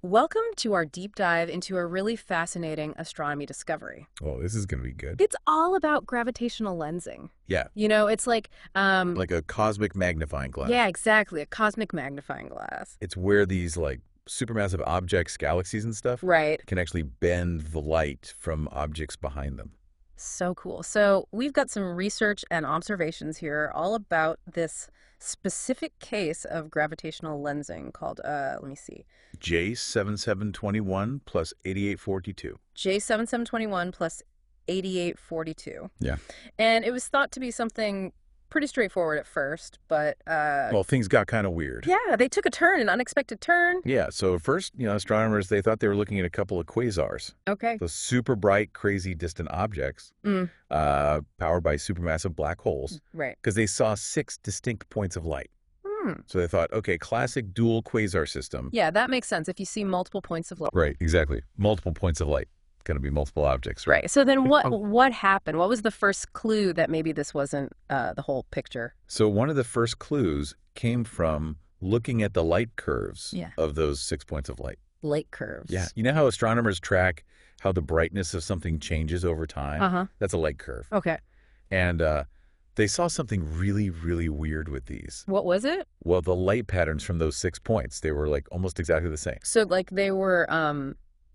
Welcome to our deep dive into a really fascinating astronomy discovery. Oh, this is going to be good. It's all about gravitational lensing. Yeah, It's like, like a cosmic magnifying glass. yeah, exactly, a cosmic magnifying glass. It's where these supermassive objects, galaxies and stuff, Right. can actually bend the light from objects behind them. So cool. So we've got some research and observations here all about this specific case of gravitational lensing called, let me see, J7721 plus 8842. J7721 plus 8842. Yeah. And it was thought to be something pretty straightforward at first, but Well, things got kind of weird. yeah, they took a turn, an unexpected turn. Yeah, so at first, astronomers, they thought they were looking at a couple of quasars. Okay. Those super bright, crazy, distant objects Mm, powered by supermassive black holes right. because they saw 6 distinct points of light. Hmm. So they thought, okay, classic dual quasar system. Yeah, that makes sense if you see multiple points of light. Right, exactly. Multiple points of light. Going to be multiple objects, right? Right. So then what happened? What was the first clue that maybe this wasn't the whole picture? So one of the first clues came from looking at the light curves Yeah. of those 6 points of light. Light curves. Yeah. You know how astronomers track how the brightness of something changes over time? Uh-huh. That's a light curve. Okay. And they saw something really, really weird with these. What was it? Well, the light patterns from those 6 points, they were almost exactly the same. So like they were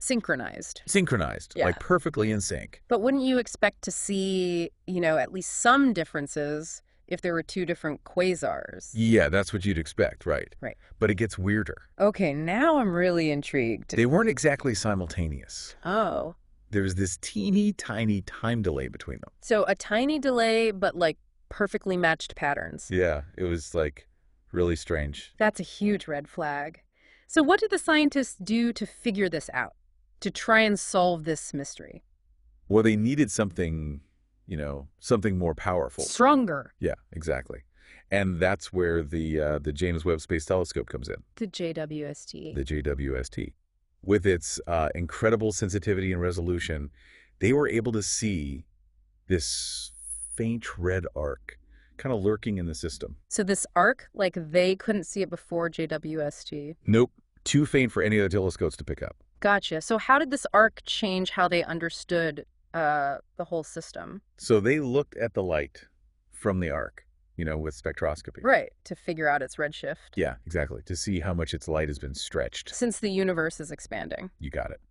synchronized. Synchronized, Yeah. perfectly in sync. But wouldn't you expect to see, at least some differences if there were two different quasars? Yeah, that's what you'd expect, right? Right. But it gets weirder. Okay, now I'm really intrigued. They weren't exactly simultaneous. Oh. There was this teeny tiny time delay between them. So a tiny delay, but like perfectly matched patterns. Yeah, it was really strange. That's a huge red flag. So what did the scientists do to figure this out? To try and solve this mystery? Well, they needed something, something more powerful. Stronger. Yeah, exactly. And that's where the James Webb Space Telescope comes in, The JWST. the JWST. With its incredible sensitivity and resolution, they were able to see this faint red arc kind of lurking in the system. So this arc, like they couldn't see it before JWST. Nope, too faint for any of the telescopes to pick up. Gotcha. So how did this arc change how they understood the whole system? So they looked at the light from the arc, with spectroscopy. Right, to figure out its redshift. Yeah, exactly. To see how much its light has been stretched. Since the universe is expanding. You got it.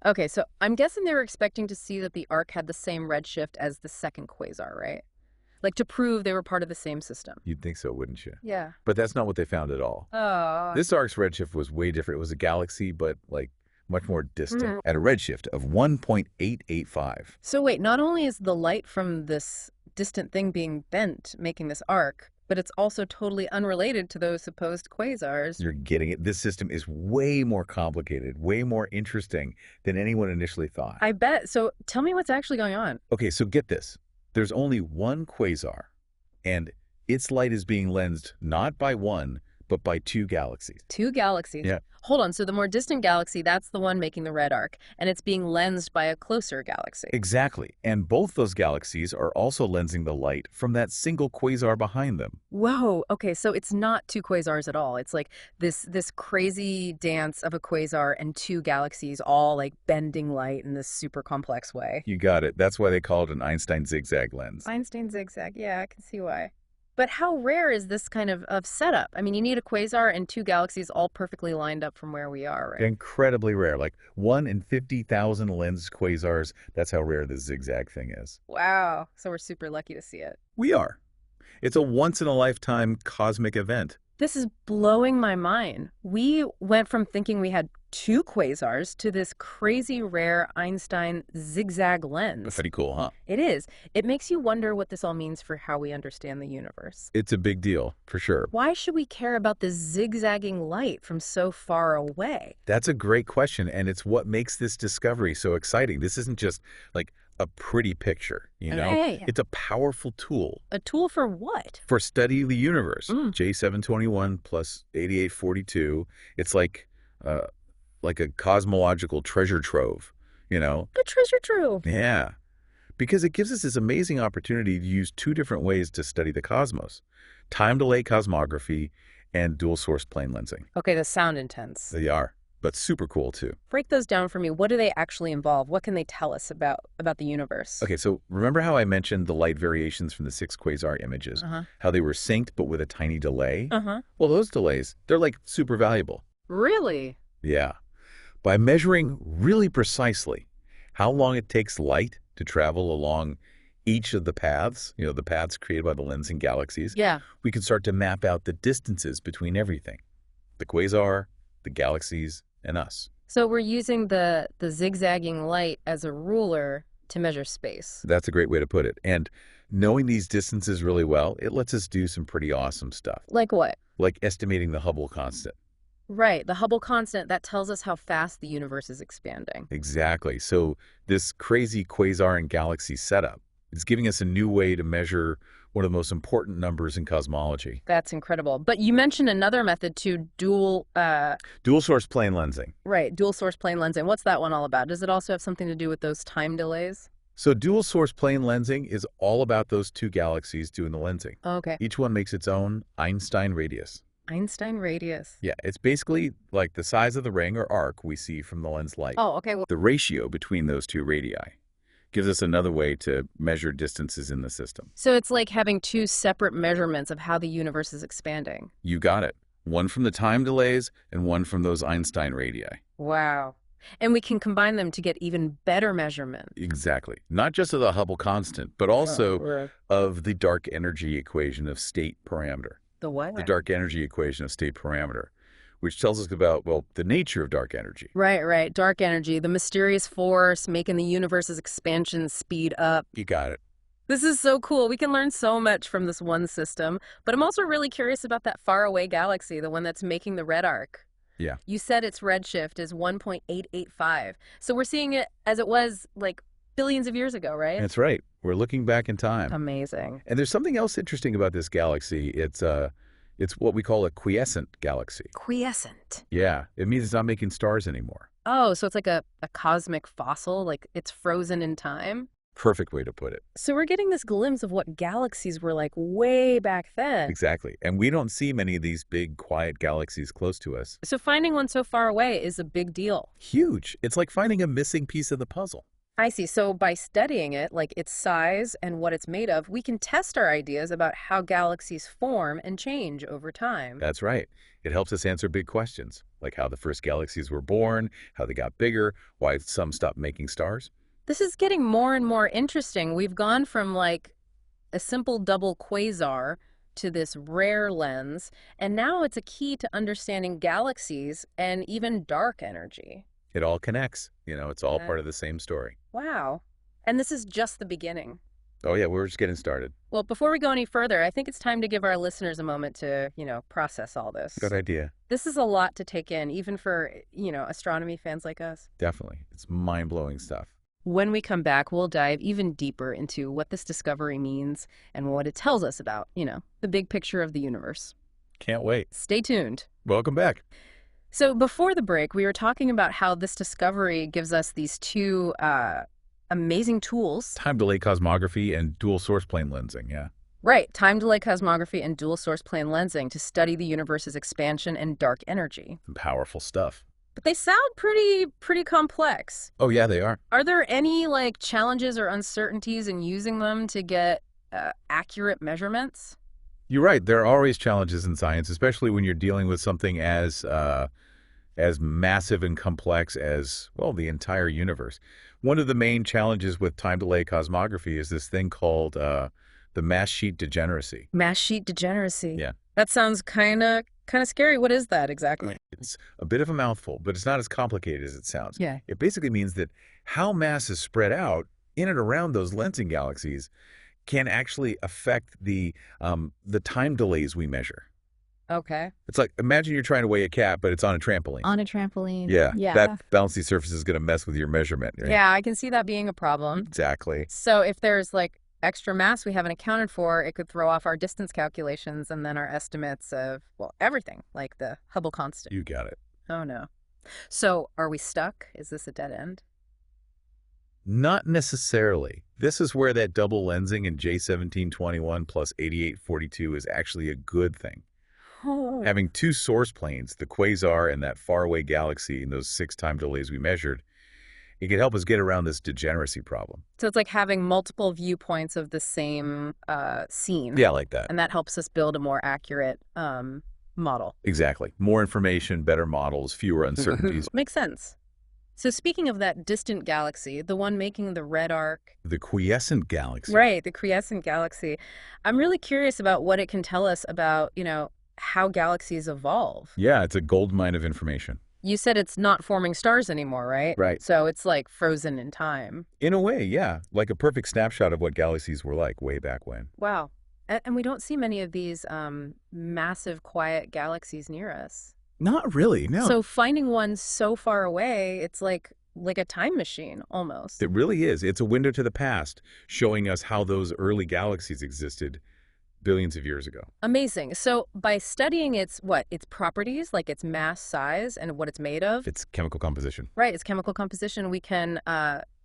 Okay, so I'm guessing they were expecting to see that the arc had the same redshift as the second quasar, right? Like to prove they were part of the same system. You'd think so, wouldn't you? Yeah. But that's not what they found at all. Oh. This arc's redshift was way different. It was a galaxy, but much more distant, at a redshift of 1.885. So wait, not only is the light from this distant thing being bent, making this arc, but it's also totally unrelated to those supposed quasars. You're getting it. This system is way more complicated, way more interesting than anyone initially thought. I bet. So tell me what's actually going on. Okay, so get this. There's only one quasar, and its light is being lensed not by one, but by 2 galaxies. 2 galaxies. Yeah. Hold on. So the more distant galaxy, that's the one making the red arc, and it's being lensed by a closer galaxy. Exactly. And both those galaxies are also lensing the light from that single quasar behind them. Whoa. Okay, so it's not 2 quasars at all. It's like this crazy dance of a quasar and 2 galaxies all like bending light in this super complex way. You got it. That's why they call it an Einstein Zig-Zag lens. Einstein Zig-Zag. Yeah, I can see why. But how rare is this kind of setup? I mean, you need a quasar and 2 galaxies all perfectly lined up from where we are, right? Incredibly rare. 1 in 50,000 lensed quasars. That's how rare this Zig-Zag thing is. Wow. So we're super lucky to see it. We are. It's a once-in-a-lifetime cosmic event. This is blowing my mind. We went from thinking we had 2 quasars to this crazy rare Einstein Zig-Zag lens. Pretty cool, huh? It is. It makes you wonder what this all means for how we understand the universe. It's a big deal, for sure. Why should we care about this zigzagging light from so far away? That's a great question, and it's what makes this discovery so exciting. This isn't just a pretty picture, Hey. It's a powerful tool. A tool for what? For study of the universe. Mm. J721 plus 8842. It's like a cosmological treasure trove, A treasure trove. Yeah. Because it gives us this amazing opportunity to use 2 different ways to study the cosmos. Time delay cosmography and dual source plane lensing. Okay, this sound intense. They are. but super cool too. Break those down for me. What do they actually involve? What can they tell us about the universe? Okay, so remember how I mentioned the light variations from the 6 quasar images? Uh-huh. How they were synced but with a tiny delay? Uh-huh. Well, those delays, they're like super valuable. Really? Yeah. By measuring really precisely how long it takes light to travel along each of the paths, the paths created by the lens in galaxies, Yeah. we can start to map out the distances between everything. The quasar, the galaxies, and us. So we're using the zigzagging light as a ruler to measure space. That's a great way to put it. And knowing these distances really well, it lets us do some pretty awesome stuff, Like what? like estimating the Hubble constant. Right, the Hubble constant, that tells us how fast the universe is expanding. Exactly. So this crazy quasar and galaxy setup is giving us a new way to measure one of the most important numbers in cosmology. That's incredible. But you mentioned another method too, dual Source plane lensing. dual source plane lensing. What's that one all about? Does it also have something to do with those time delays? So dual source plane lensing is all about those two galaxies doing the lensing. Okay. Each one makes its own Einstein radius. Einstein radius. Yeah, it's basically like the size of the ring or arc we see from the lens light. Oh, okay. Well, The ratio between those two radii gives us another way to measure distances in the system. so it's like having two separate measurements of how the universe is expanding. You got it. One from the time delays and one from those Einstein radii. Wow. And we can combine them to get even better measurement. Exactly. Not just of the Hubble constant, but also of the dark energy equation of state parameter. The what? The dark energy equation of state parameter, which tells us about, well, the nature of dark energy. Right. Dark energy, the mysterious force making the universe's expansion speed up. You got it. This is so cool. We can learn so much from this one system. But I'm also really curious about that faraway galaxy, the one that's making the red arc. Yeah. You said its redshift is 1.885. So we're seeing it as it was like billions of years ago, right? That's right. We're looking back in time. Amazing. And there's something else interesting about this galaxy. It's what we call a quiescent galaxy. Quiescent. Yeah, it means it's not making stars anymore. Oh, so it's like a cosmic fossil, like it's frozen in time? Perfect way to put it. So we're getting this glimpse of what galaxies were like way back then. Exactly. And we don't see many of these big, quiet galaxies close to us. So finding one so far away is a big deal. Huge. It's like finding a missing piece of the puzzle. I see. So by studying it, like its size and what it's made of, we can test our ideas about how galaxies form and change over time. That's right. It helps us answer big questions, like how the first galaxies were born, how they got bigger, why some stopped making stars. This is getting more and more interesting. We've gone from like a simple double quasar to this rare lens, and now it's a key to understanding galaxies and even dark energy. It all connects. It's all part of the same story. Wow. And this is just the beginning. Oh, yeah, we're just getting started. Well, before we go any further, I think it's time to give our listeners a moment to, process all this. Good idea. This is a lot to take in, even for, astronomy fans like us. Definitely. It's mind-blowing stuff. When we come back, we'll dive even deeper into what this discovery means and what it tells us about, the big picture of the universe. Can't wait. Stay tuned. Welcome back. So before the break, we were talking about how this discovery gives us these two amazing tools. Time delay cosmography and dual source plane lensing, yeah. Right, time delay cosmography and dual source plane lensing to study the universe's expansion and dark energy. Powerful stuff. But they sound pretty complex. Oh, yeah, they are. Are there any challenges or uncertainties in using them to get accurate measurements? You're right. There are always challenges in science, especially when you're dealing with something as massive and complex as, well, the entire universe. One of the main challenges with time delay cosmography is this thing called the mass sheet degeneracy. Mass sheet degeneracy. Yeah. That sounds kind of scary. What is that exactly? It's a bit of a mouthful, but it's not as complicated as it sounds. Yeah. It basically means that how mass is spread out in and around those lensing galaxies can actually affect the time delays we measure. Okay. It's like, imagine you're trying to weigh a cat, but it's on a trampoline. On a trampoline. Yeah. Yeah. That bouncy surface is going to mess with your measurement. Right? Yeah, I can see that being a problem. Exactly. So if there's extra mass we haven't accounted for, it could throw off our distance calculations and then our estimates of, well, everything, like the Hubble constant. You got it. Oh, no. So are we stuck? Is this a dead end? Not necessarily. This is where that double lensing in J1721 plus 8842 is actually a good thing. Having two source planes, the quasar and that faraway galaxy, in those 6 time delays we measured, it could help us get around this degeneracy problem. So it's like having multiple viewpoints of the same scene. Yeah, like that. And that helps us build a more accurate model. Exactly. More information, better models, fewer uncertainties. Makes sense. So speaking of that distant galaxy, the one making the red arc. The quiescent galaxy. Right, the quiescent galaxy. I'm really curious about what it can tell us about, how galaxies evolve. Yeah, it's a gold mine of information. You said it's not forming stars anymore, right? Right. So it's like frozen in time. In a way, yeah. Like a perfect snapshot of what galaxies were like way back when. Wow. And we don't see many of these massive, quiet galaxies near us. Not really, no. So finding one so far away, it's like a time machine, almost. It really is. It's a window to the past, showing us how those early galaxies existed billions of years ago. Amazing. So by studying its properties, like its mass, size, and what it's made of. Its chemical composition. Right, its chemical composition, we can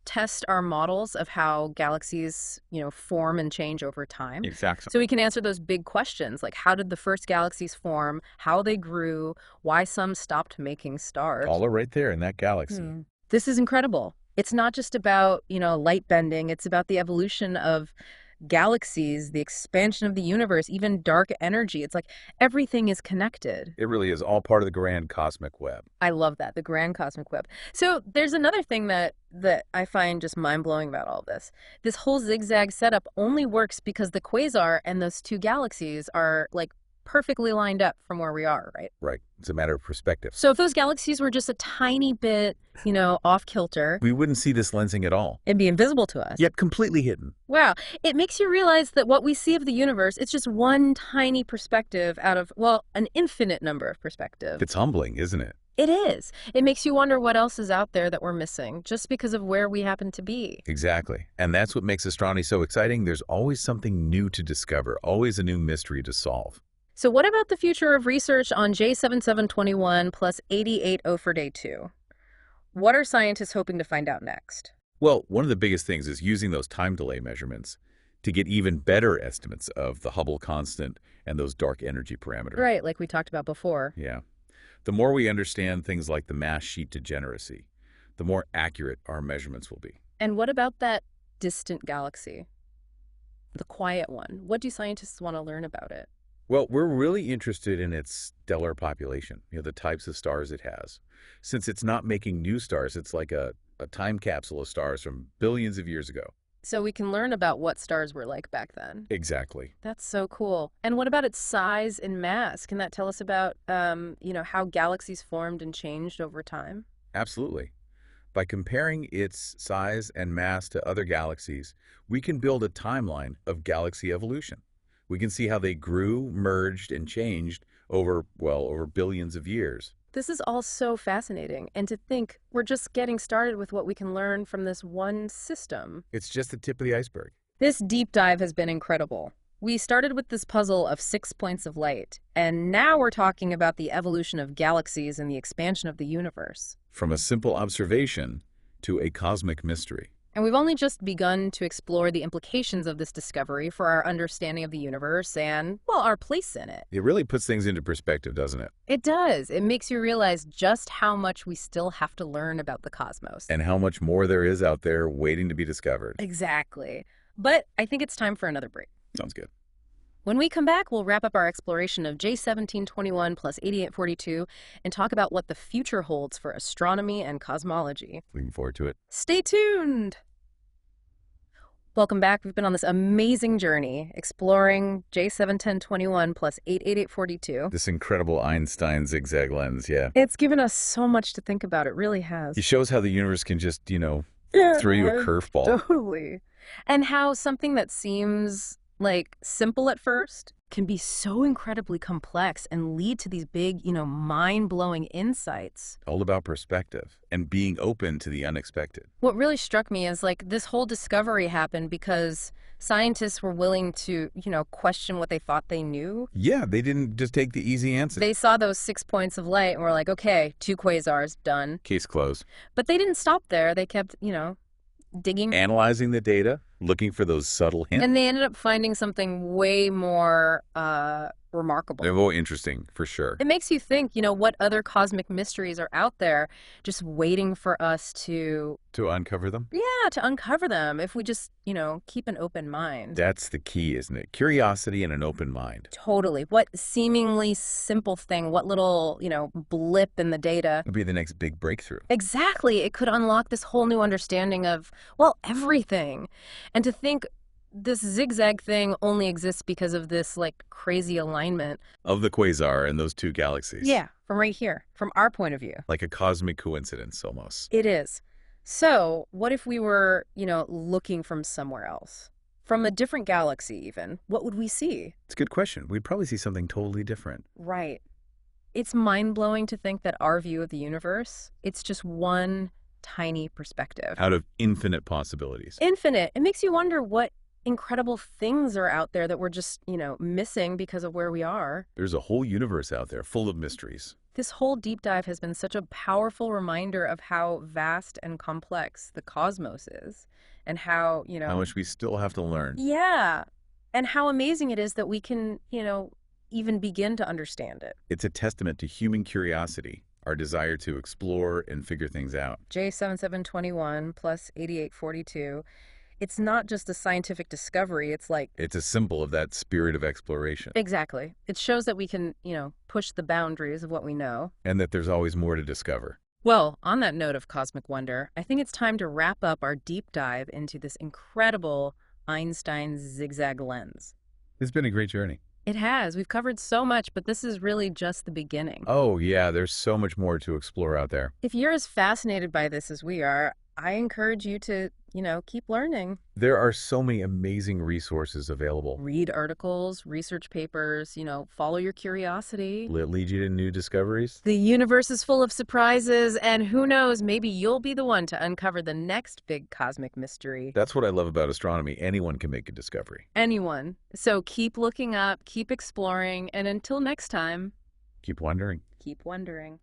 test our models of how galaxies, form and change over time. Exactly. So we can answer those big questions, like how did the first galaxies form, how they grew, why some stopped making stars. All are right there in that galaxy. This is incredible. It's not just about, light bending. It's about the evolution of galaxies, the expansion of the universe, even dark energy. It's like everything is connected. It really is all part of the grand cosmic web. I love that, the grand cosmic web. So there's another thing that I find just mind-blowing about all this. This whole zigzag setup only works because the quasar and those two galaxies are like perfectly lined up from where we are, right? Right. It's a matter of perspective. So if those galaxies were just a tiny bit, off kilter, we wouldn't see this lensing at all. It'd be invisible to us. Yet completely hidden. Wow. It makes you realize that what we see of the universe, it's just one tiny perspective out of, an infinite number of perspectives. It's humbling, isn't it? It is. It makes you wonder what else is out there that we're missing just because of where we happen to be. Exactly. And that's what makes astronomy so exciting. There's always something new to discover, always a new mystery to solve. So what about the future of research on J7721 plus 880 for day 2? What are scientists hoping to find out next? Well, one of the biggest things is using those time delay measurements to get even better estimates of the Hubble constant and those dark energy parameters. Right, like we talked about before. Yeah. The more we understand things like the mass sheet degeneracy, the more accurate our measurements will be. And what about that distant galaxy? The quiet one. What do scientists want to learn about it? Well, we're really interested in its stellar population, the types of stars it has. Since it's not making new stars, it's like a time capsule of stars from billions of years ago. So we can learn about what stars were like back then. Exactly. That's so cool. And what about its size and mass? Can that tell us about, how galaxies formed and changed over time? Absolutely. By comparing its size and mass to other galaxies, we can build a timeline of galaxy evolution. We can see how they grew, merged, and changed over billions of years. This is all so fascinating. And to think we're just getting started with what we can learn from this one system. It's just the tip of the iceberg. This deep dive has been incredible. We started with this puzzle of 6 points of light, and now we're talking about the evolution of galaxies and the expansion of the universe. From a simple observation to a cosmic mystery. And we've only just begun to explore the implications of this discovery for our understanding of the universe and, our place in it. It really puts things into perspective, doesn't it? It does. It makes you realize just how much we still have to learn about the cosmos. And how much more there is out there waiting to be discovered. Exactly. But I think it's time for another break. Sounds good. When we come back, we'll wrap up our exploration of J1721 plus 8842 and talk about what the future holds for astronomy and cosmology. Looking forward to it. Stay tuned! Welcome back. We've been on this amazing journey exploring J71021 plus 88842. This incredible Einstein zigzag lens, yeah. It's given us so much to think about. It really has. He shows how the universe can just, throw you a curveball. Totally. And how something that seems simple at first can be so incredibly complex and lead to these big, mind-blowing insights. All about perspective and being open to the unexpected. What really struck me is this whole discovery happened because scientists were willing to, question what they thought they knew. Yeah, they didn't just take the easy answer. They saw those 6 points of light and were like, okay, 2 quasars, done. Case closed. But they didn't stop there. They kept, digging. Analyzing the data, looking for those subtle hints. And they ended up finding something way more remarkable. They're very interesting, for sure. It makes you think, what other cosmic mysteries are out there just waiting for us to, To uncover them? yeah, to uncover them if we just, keep an open mind. That's the key, isn't it? Curiosity and an open mind. Totally. What seemingly simple thing, what little, blip in the data. It'll be the next big breakthrough. Exactly. It could unlock this whole new understanding of, well, everything. And to think this zigzag thing only exists because of this like crazy alignment. Of the quasar and those two galaxies. Yeah, from right here, from our point of view. Like a cosmic coincidence, almost. It is. So, what if we were, looking from somewhere else? From a different galaxy, even? What would we see? It's a good question. We'd probably see something totally different. Right. It's mind-blowing to think that our view of the universe, it's just one tiny perspective. Out of infinite possibilities. Infinite. It makes you wonder what incredible things are out there that we're just, missing because of where we are. There's a whole universe out there full of mysteries. This whole deep dive has been such a powerful reminder of how vast and complex the cosmos is and how, How much we still have to learn. yeah, and how amazing it is that we can, even begin to understand it. It's a testament to human curiosity, our desire to explore and figure things out. J7721 plus 8842. It's not just a scientific discovery, it's like... It's a symbol of that spirit of exploration. Exactly. It shows that we can, push the boundaries of what we know. And that there's always more to discover. Well, on that note of cosmic wonder, I think it's time to wrap up our deep dive into this incredible Einstein zigzag lens. It's been a great journey. It has. We've covered so much, but this is really just the beginning. Oh, yeah, there's so much more to explore out there. If you're as fascinated by this as we are, I encourage you to, keep learning. There are so many amazing resources available. Read articles, research papers, follow your curiosity. Will it lead you to new discoveries? The universe is full of surprises, and who knows, maybe you'll be the one to uncover the next big cosmic mystery. That's what I love about astronomy. Anyone can make a discovery. Anyone. So keep looking up, keep exploring, and until next time, Keep wondering. keep wondering.